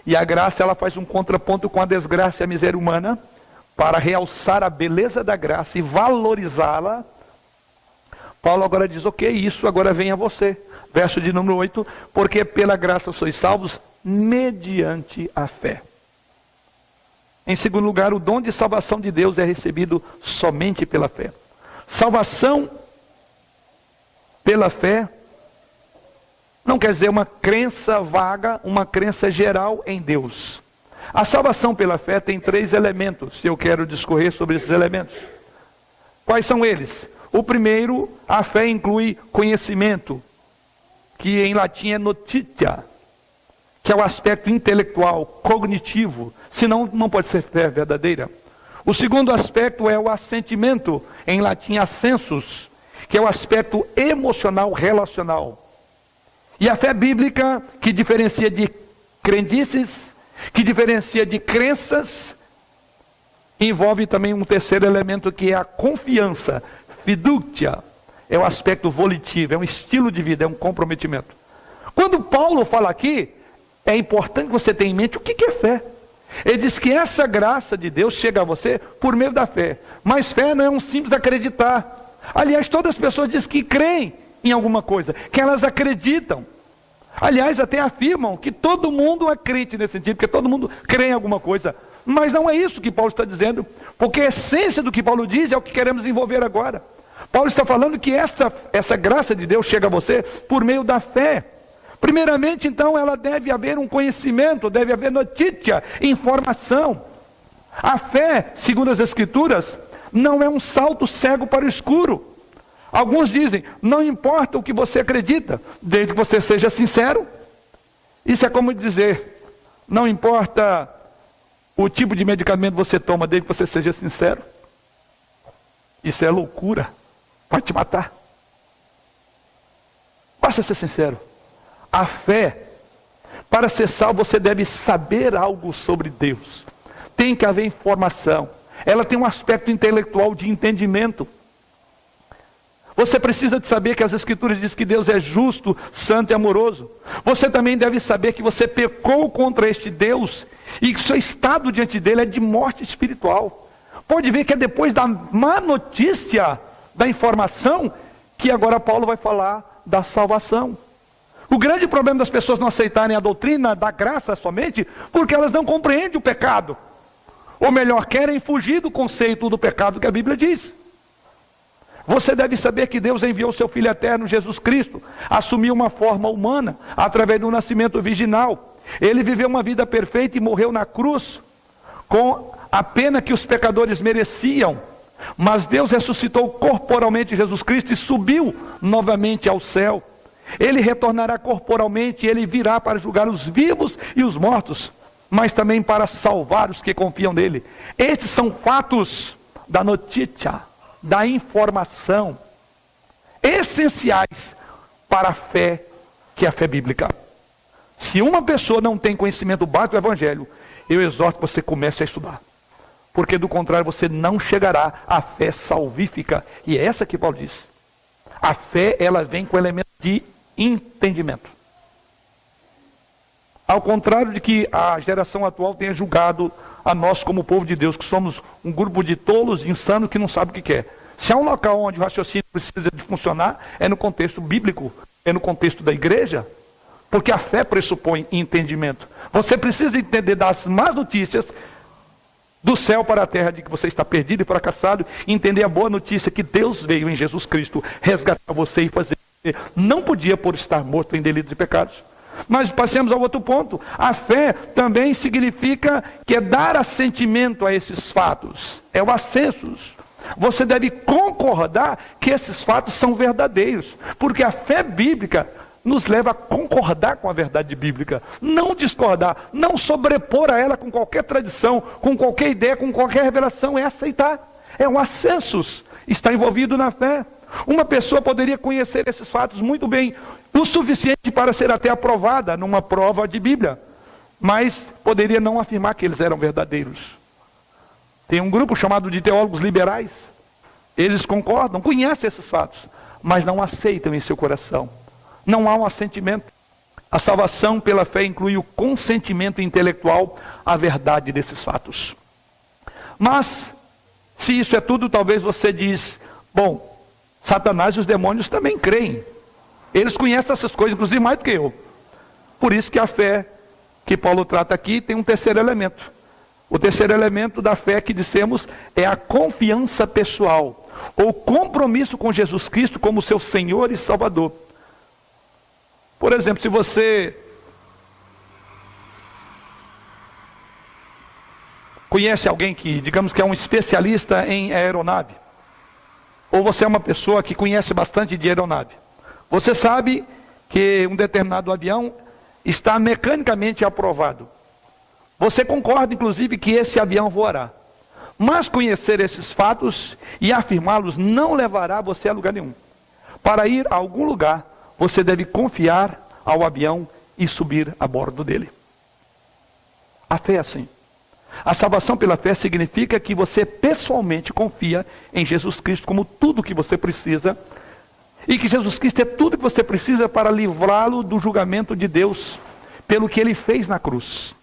e a graça ela faz um contraponto com a desgraça e a miséria humana, para realçar a beleza da graça e valorizá-la, Paulo agora diz, ok, isso agora vem a você. Verso de número 8, porque pela graça sois salvos mediante a fé. Em segundo lugar, o dom de salvação de Deus é recebido somente pela fé. Salvação pela fé não quer dizer uma crença vaga, uma crença geral em Deus. A salvação pela fé tem 3 elementos, e eu quero discorrer sobre esses elementos. Quais são eles? O primeiro, a fé inclui conhecimento, que em latim é notitia, que é o aspecto intelectual, cognitivo, senão não pode ser fé verdadeira. O segundo aspecto é o assentimento, em latim assensus, que é o aspecto emocional, relacional. E a fé bíblica, que diferencia de crendices, que diferencia de crenças, envolve também um terceiro elemento que é a confiança, fiducia. É o aspecto volitivo, é um estilo de vida, é um comprometimento. Quando Paulo fala aqui, é importante que você tenha em mente o que é fé. Ele diz que essa graça de Deus chega a você por meio da fé. Mas fé não é um simples acreditar. Aliás, todas as pessoas dizem que creem em alguma coisa, que elas acreditam. Aliás, até afirmam que todo mundo é crente nesse sentido, porque todo mundo crê em alguma coisa. Mas não é isso que Paulo está dizendo, porque a essência do que Paulo diz é o que queremos envolver agora. Paulo está falando que essa graça de Deus chega a você por meio da fé. Primeiramente, então, ela deve haver um conhecimento, deve haver notícia, informação. A fé, segundo as Escrituras, não é um salto cego para o escuro. Alguns dizem, não importa o que você acredita, desde que você seja sincero. Isso é como dizer, não importa o tipo de medicamento que você toma, desde que você seja sincero. Isso é loucura, vai te matar. Basta ser sincero. A fé, para ser salvo, você deve saber algo sobre Deus. Tem que haver informação. Ela tem um aspecto intelectual de entendimento. Você precisa de saber que as Escrituras dizem que Deus é justo, santo e amoroso. Você também deve saber que você pecou contra este Deus e que seu estado diante dele é de morte espiritual. Pode ver que é depois da má notícia, da informação, que agora Paulo vai falar da salvação. O grande problema das pessoas não aceitarem a doutrina da graça somente porque elas não compreendem o pecado. Ou melhor, querem fugir do conceito do pecado que a Bíblia diz. Você deve saber que Deus enviou seu Filho eterno, Jesus Cristo, assumiu uma forma humana, através do nascimento virginal. Ele viveu uma vida perfeita e morreu na cruz, com a pena que os pecadores mereciam. Mas Deus ressuscitou corporalmente Jesus Cristo e subiu novamente ao céu. Ele retornará corporalmente e ele virá para julgar os vivos e os mortos, mas também para salvar os que confiam nele. Estes são fatos da notícia, da informação, essenciais para a fé, que é a fé bíblica. Se uma pessoa não tem conhecimento básico do Evangelho, eu exorto que você comece a estudar. Porque do contrário você não chegará à fé salvífica. E é essa que Paulo diz. A fé, ela vem com elementos de entendimento. Ao contrário de que a geração atual tenha julgado a nós como povo de Deus, que somos um grupo de tolos, insanos, que não sabe o que quer. Se há um local onde o raciocínio precisa de funcionar, é no contexto bíblico, é no contexto da igreja, porque a fé pressupõe entendimento. Você precisa entender das más notícias do céu para a terra, de que você está perdido e fracassado, entender a boa notícia que Deus veio em Jesus Cristo resgatar você e fazer você não podia por estar morto em delitos e pecados. Mas passemos ao outro ponto. A fé também significa que é dar assentimento a esses fatos. É o assensus. Você deve concordar que esses fatos são verdadeiros. Porque a fé bíblica nos leva a concordar com a verdade bíblica. Não discordar, não sobrepor a ela com qualquer tradição, com qualquer ideia, com qualquer revelação. É aceitar. É um assensus. Está envolvido na fé. Uma pessoa poderia conhecer esses fatos muito bem, o suficiente para ser até aprovada numa prova de Bíblia, mas poderia não afirmar que eles eram verdadeiros. Tem um grupo chamado de teólogos liberais, eles concordam, conhecem esses fatos, mas não aceitam em seu coração. Não há um assentimento. A salvação pela fé inclui o consentimento intelectual à verdade desses fatos. Mas, se isso é tudo, talvez você diz, bom, Satanás e os demônios também creem. Eles conhecem essas coisas, inclusive mais do que eu. Por isso que a fé que Paulo trata aqui tem um terceiro elemento. O terceiro elemento da fé que dissemos é a confiança pessoal, ou compromisso com Jesus Cristo como seu Senhor e Salvador. Por exemplo, se você conhece alguém que, digamos que é um especialista em aeronave, ou você é uma pessoa que conhece bastante de aeronave, você sabe que um determinado avião está mecanicamente aprovado. Você concorda, inclusive, que esse avião voará. Mas conhecer esses fatos e afirmá-los não levará você a lugar nenhum. Para ir a algum lugar, você deve confiar ao avião e subir a bordo dele. A fé é assim. A salvação pela fé significa que você pessoalmente confia em Jesus Cristo como tudo que você precisa, e que Jesus Cristo é tudo que você precisa para livrá-lo do julgamento de Deus, pelo que ele fez na cruz.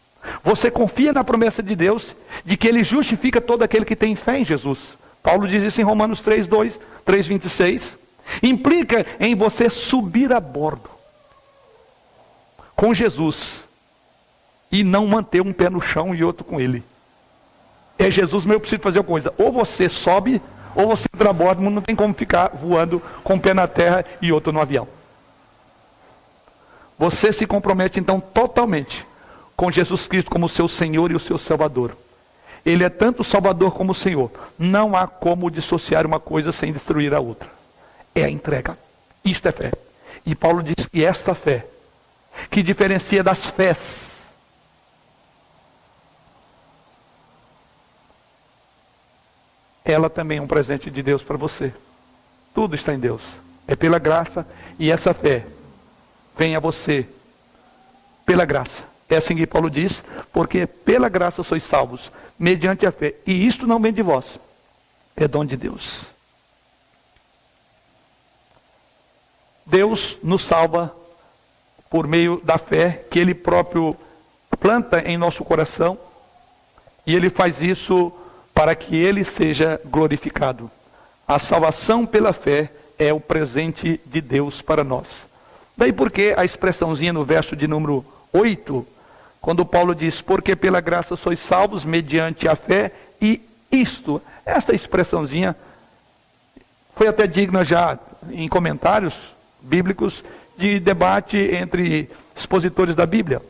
Você confia na promessa de Deus, de que ele justifica todo aquele que tem fé em Jesus. Paulo diz isso em Romanos 3:2, 3:26. Implica em você subir a bordo com Jesus e não manter um pé no chão e outro com ele. É Jesus, mas eu preciso fazer uma coisa. Ou você sobe, ou você entra a bordo, mas não tem como ficar voando com um pé na terra e outro no avião. Você se compromete então totalmente com Jesus Cristo como o seu Senhor e o seu Salvador. Ele é tanto o Salvador como o Senhor. Não há como dissociar uma coisa sem destruir a outra. é a entrega. Isto é fé. E Paulo diz que esta fé, que diferencia das fés, ela também é um presente de Deus para você. Tudo está em Deus. É pela graça, e essa fé vem a você pela graça. É assim que Paulo diz, porque pela graça sois salvos, mediante a fé. E isto não vem de vós, é dom de Deus. Deus nos salva por meio da fé que Ele próprio planta em nosso coração, e Ele faz isso para que Ele seja glorificado. A salvação pela fé é o presente de Deus para nós. Daí porque a expressãozinha no verso de número 8, quando Paulo diz, porque pela graça sois salvos mediante a fé, e isto, esta expressãozinha foi até digna já em comentários bíblicos de debate entre expositores da Bíblia.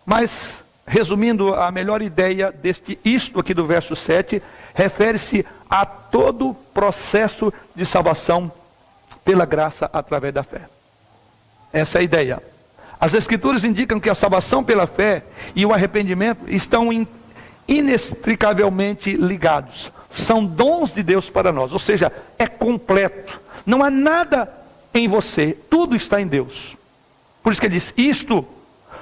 Mas, resumindo, a melhor ideia deste isto aqui do verso 7, refere-se a todo o processo de salvação pela graça através da fé. Essa é a ideia. As Escrituras indicam que a salvação pela fé e o arrependimento estão inextricavelmente ligados. São dons de Deus para nós, ou seja, é completo. Não há nada em você, tudo está em Deus. Por isso que ele diz,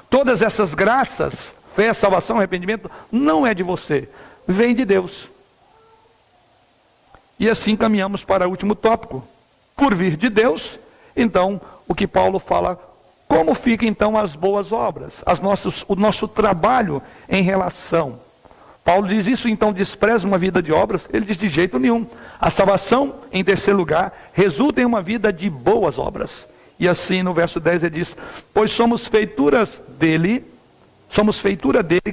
todas essas graças, fé, salvação, arrependimento, não é de você, vem de Deus. E assim caminhamos para o último tópico. Por vir de Deus, então, o que Paulo fala, como fica então as boas obras, o nosso trabalho em relação. Paulo diz isso, então despreza uma vida de obras? Ele diz de jeito nenhum. A salvação, em terceiro lugar, resulta em uma vida de boas obras. E assim no verso 10 ele diz, pois somos feitura dele,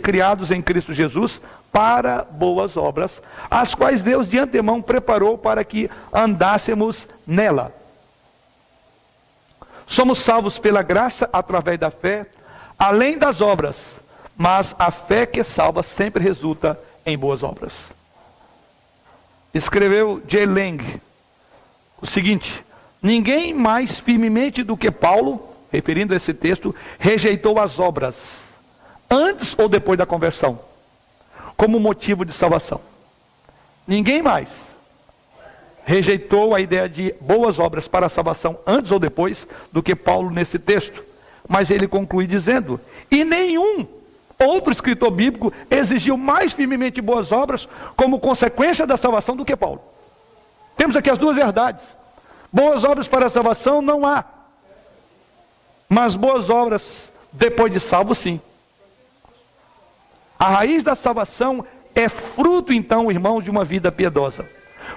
criados em Cristo Jesus, para boas obras, as quais Deus de antemão preparou para que andássemos nela. Somos salvos pela graça através da fé, além das obras, mas a fé que salva sempre resulta em boas obras. Escreveu J. Lang o seguinte, ninguém mais firmemente do que Paulo, referindo a esse texto, rejeitou as obras, antes ou depois da conversão, como motivo de salvação. Ninguém mais rejeitou a ideia de boas obras para a salvação antes ou depois do que Paulo nesse texto. Mas ele conclui dizendo, e nenhum outro escritor bíblico exigiu mais firmemente boas obras como consequência da salvação do que Paulo. Temos aqui as duas verdades. Boas obras para a salvação não há, mas boas obras depois de salvo sim. A raiz da salvação é fruto então, irmãos, de uma vida piedosa.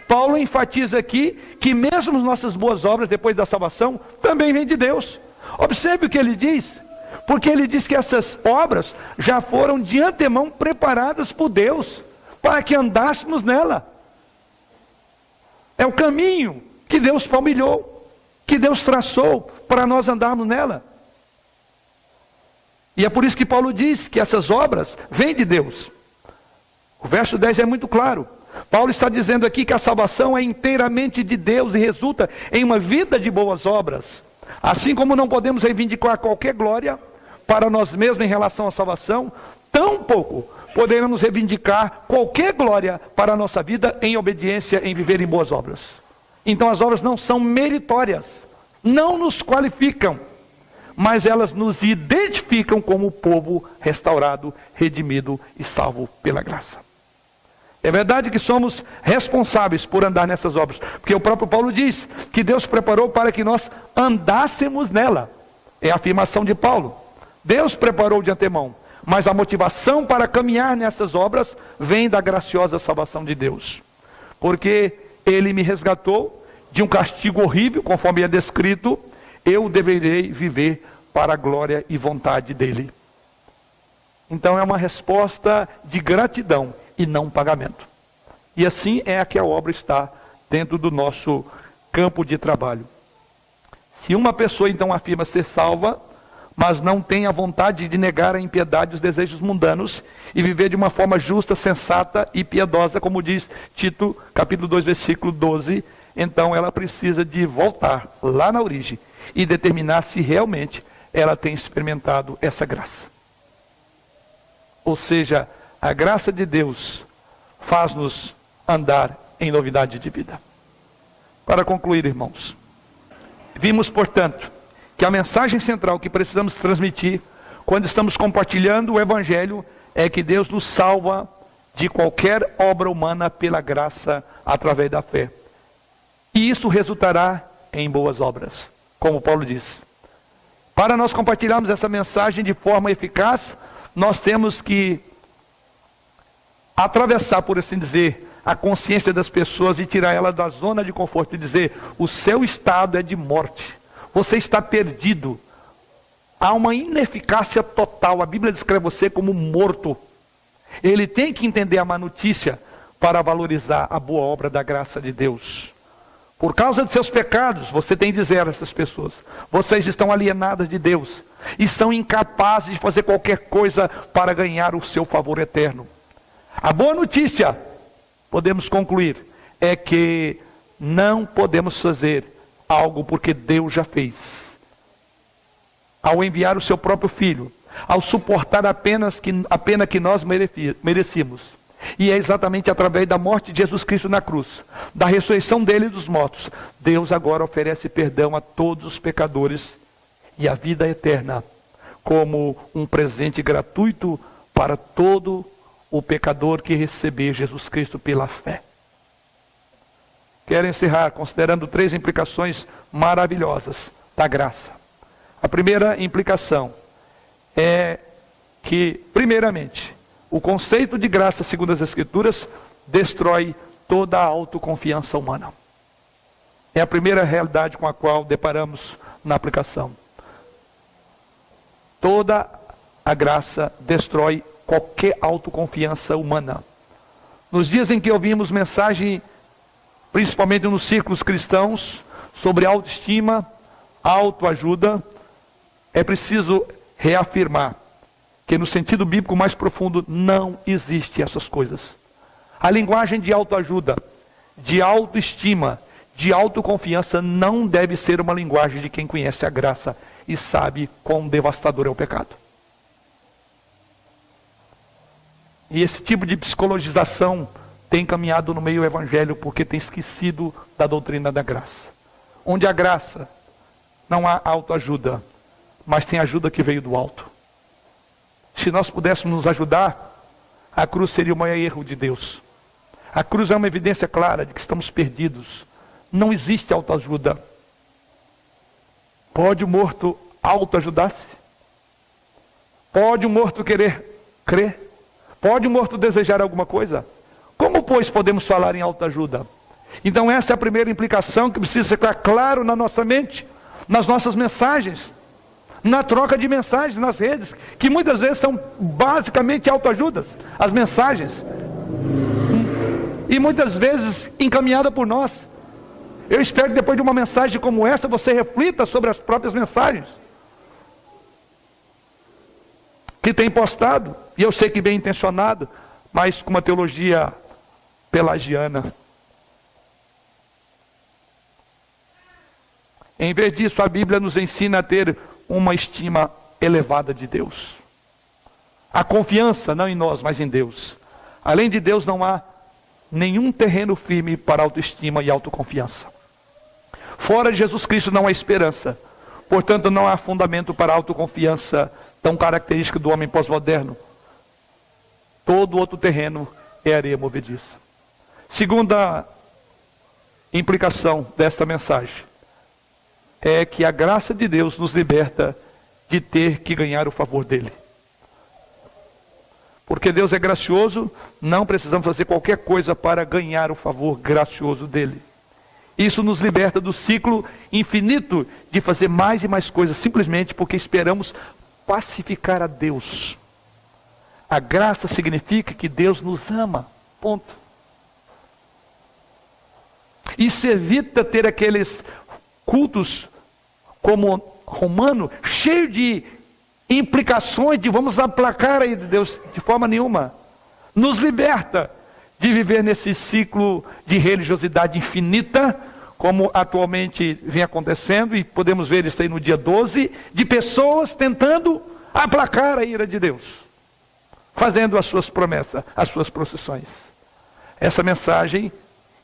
Paulo enfatiza aqui que mesmo as nossas boas obras depois da salvação também vêm de Deus. Observe o que ele diz, porque ele diz que essas obras já foram de antemão preparadas por Deus, para que andássemos nela. É o caminho que Deus palmilhou, que Deus traçou para nós andarmos nela. E é por isso que Paulo diz que essas obras vêm de Deus. O verso 10 é muito claro. Paulo está dizendo aqui que a salvação é inteiramente de Deus e resulta em uma vida de boas obras. Assim como não podemos reivindicar qualquer glória para nós mesmos em relação à salvação, tampouco poderemos reivindicar qualquer glória para a nossa vida em obediência, em viver em boas obras. Então as obras não são meritórias, não nos qualificam, mas elas nos identificam como povo restaurado, redimido e salvo pela graça. É verdade que somos responsáveis por andar nessas obras, porque o próprio Paulo diz que Deus preparou para que nós andássemos nela. É a afirmação de Paulo. Deus preparou de antemão, mas a motivação para caminhar nessas obras vem da graciosa salvação de Deus. Porque Ele me resgatou de um castigo horrível, conforme é descrito, eu deverei viver para a glória e vontade dEle. Então é uma resposta de gratidão e não pagamento. E assim é que a obra está dentro do nosso campo de trabalho. Se uma pessoa então afirma ser salva, mas não tem a vontade de negar a impiedade e os desejos mundanos e viver de uma forma justa, sensata e piedosa, como diz Tito, capítulo 2, versículo 12, então ela precisa de voltar lá na origem e determinar se realmente ela tem experimentado essa graça. Ou seja, a graça de Deus faz-nos andar em novidade de vida. Para concluir, irmãos, vimos, portanto, que a mensagem central que precisamos transmitir quando estamos compartilhando o Evangelho é que Deus nos salva de qualquer obra humana pela graça através da fé. E isso resultará em boas obras, como Paulo diz. Para nós compartilharmos essa mensagem de forma eficaz, nós temos que atravessar, por assim dizer, a consciência das pessoas e tirar ela da zona de conforto e dizer: o seu estado é de morte, você está perdido, há uma ineficácia total, a Bíblia descreve você como morto. Ele tem que entender a má notícia para valorizar a boa obra da graça de Deus. Por causa de seus pecados, você tem que dizer a essas pessoas: vocês estão alienadas de Deus e são incapazes de fazer qualquer coisa para ganhar o seu favor eterno. A boa notícia, podemos concluir, é que não podemos fazer algo porque Deus já fez. Ao enviar o seu próprio Filho, ao suportar a pena que nós merecíamos. E é exatamente através da morte de Jesus Cristo na cruz, da ressurreição dele dos mortos, Deus agora oferece perdão a todos os pecadores e a vida eterna, como um presente gratuito para todo o pecador que receber Jesus Cristo pela fé. Quero encerrar considerando 3 implicações maravilhosas da graça. A primeira implicação é que, primeiramente, o conceito de graça, segundo as Escrituras, destrói toda a autoconfiança humana. É a primeira realidade com a qual deparamos na aplicação. Toda a graça destrói qualquer autoconfiança humana. Nos dias em que ouvimos mensagem, principalmente nos círculos cristãos, sobre autoestima, autoajuda, é preciso reafirmar que no sentido bíblico mais profundo não existe essas coisas. A linguagem de autoajuda, de autoestima, de autoconfiança não deve ser uma linguagem de quem conhece a graça e sabe quão devastador é o pecado. E esse tipo de psicologização tem caminhado no meio do evangelho porque tem esquecido da doutrina da graça. Onde há graça, não há autoajuda, mas tem ajuda que veio do alto. Se nós pudéssemos nos ajudar, a cruz seria o maior erro de Deus. A cruz é uma evidência clara de que estamos perdidos. Não existe autoajuda. Pode o morto autoajudar-se? Pode o morto querer crer? Pode o morto desejar alguma coisa? Como, pois, podemos falar em autoajuda? Então essa é a primeira implicação que precisa ficar claro na nossa mente, nas nossas mensagens, na troca de mensagens nas redes, que muitas vezes são basicamente autoajudas, as mensagens, e muitas vezes encaminhada por nós. Eu espero que depois de uma mensagem como essa, você reflita sobre as próprias mensagens que tem postado, e eu sei que bem intencionado, mas com uma teologia pelagiana. Em vez disso, a Bíblia nos ensina a ter uma estima elevada de Deus. A confiança não em nós, mas em Deus. Além de Deus, não há nenhum terreno firme para autoestima e autoconfiança. Fora de Jesus Cristo não há esperança. Portanto, não há fundamento para a autoconfiança tão característica do homem pós-moderno. Todo outro terreno é areia movediça. Segunda implicação desta mensagem é que a graça de Deus nos liberta de ter que ganhar o favor dele. Porque Deus é gracioso, não precisamos fazer qualquer coisa para ganhar o favor gracioso dele. Isso nos liberta do ciclo infinito de fazer mais e mais coisas, simplesmente porque esperamos pacificar a Deus. A graça significa que Deus nos ama, ponto. Isso evita ter aqueles cultos como romano, cheio de implicações de vamos aplacar aí de Deus, de forma nenhuma. Nos liberta de viver nesse ciclo de religiosidade infinita, como atualmente vem acontecendo, e podemos ver isso aí no dia 12, de pessoas tentando aplacar a ira de Deus, fazendo as suas promessas, as suas procissões. Essa mensagem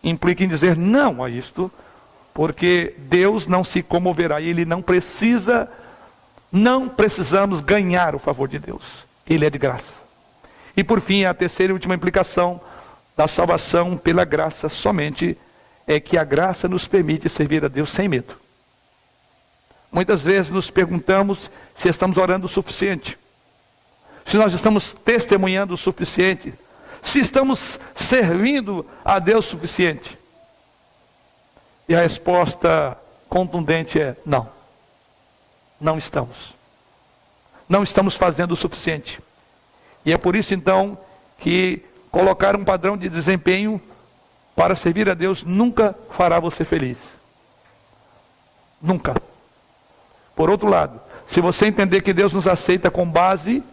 implica em dizer não a isto, porque Deus não se comoverá, e Ele não precisamos ganhar o favor de Deus, Ele é de graça. E por fim, a terceira e última implicação da salvação pela graça somente, é que a graça nos permite servir a Deus sem medo. Muitas vezes nos perguntamos se estamos orando o suficiente, se nós estamos testemunhando o suficiente, se estamos servindo a Deus o suficiente. E a resposta contundente é não. Não estamos. Não estamos fazendo o suficiente. E é por isso então que colocar um padrão de desempenho para servir a Deus nunca fará você feliz. Nunca. Por outro lado, se você entender que Deus nos aceita com base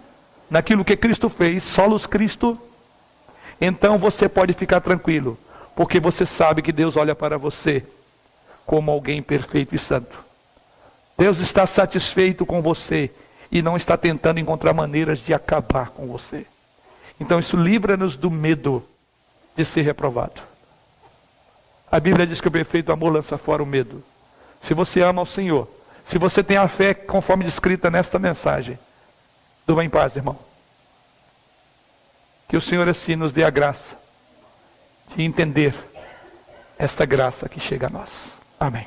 naquilo que Cristo fez, solos Cristo, então você pode ficar tranquilo, porque você sabe que Deus olha para você como alguém perfeito e santo. Deus está satisfeito com você e não está tentando encontrar maneiras de acabar com você. Então isso livra-nos do medo de ser reprovado. A Bíblia diz que o perfeito amor lança fora o medo. Se você ama ao Senhor, se você tem a fé conforme descrita nesta mensagem, durma em paz, irmão. Que o Senhor assim nos dê a graça de entender esta graça que chega a nós. Amém.